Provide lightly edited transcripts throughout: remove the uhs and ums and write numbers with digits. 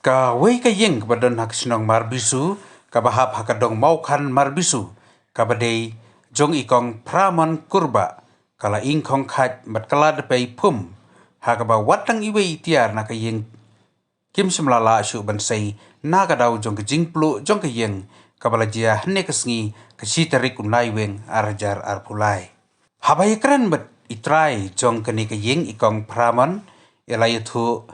ka wei ka yeng ka badan hak sinong marbisu ka bahap hakadong maukan marbisu ka badei jong ikong pramon kurba kala ingkong khat mat kala de pei pum hakaba watang iwei tiar na ka yeng kim semlala shu ban sei na ka dau jong ka jingplu jong ka yeng ka balajia hne ka sngi ka sitarik unai weng arjar arpulai habai kran bet itrai jong ka ni ka yeng ikong pramon elai thu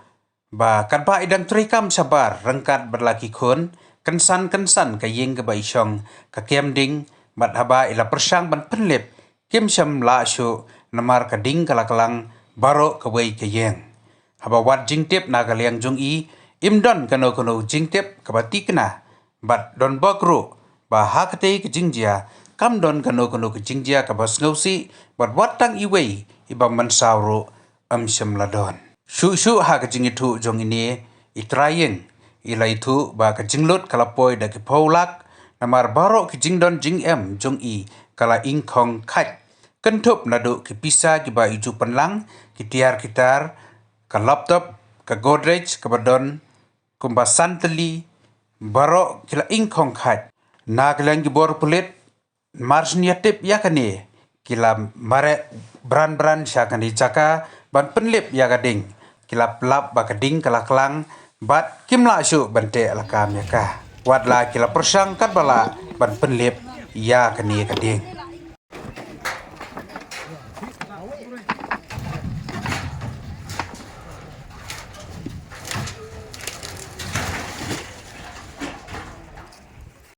ba kadba idang trikam sabar rengkat berlaki kun kensan ka yeng ka bai syong ka kem ding mat haba ila persang ban penlip kim syam la shu namar ka ding kala kalang baro ka wei ka yeng haba wat jing tip na ka liang jong i imdon kano jing tip ka bati kena bat don bakru ba hakate ka jingjia kam don kano ka jingjia ka bas ngausi bat watang i wei ibang mansawro am syam ladon Shu ha ka jing itu jong ini itrayeng ila itu ba ka jinglut kala poi da ki paulak namar baro ki jingdon jing em jong i kala ingkong khat kentup nadu ki pisa ki ba iju penlang ki tiar kitar ka laptop ka godrej ka badon kumba santeli baro kila ingkong khat na klang ki bor pulit mars niatip yakane kila mare bran syakani jaka ban penlip yakading kilap lap bakading kalaklang bat kimla syu bante alakam ya ka wadla kila persang kat bala ban penlip ya kani kading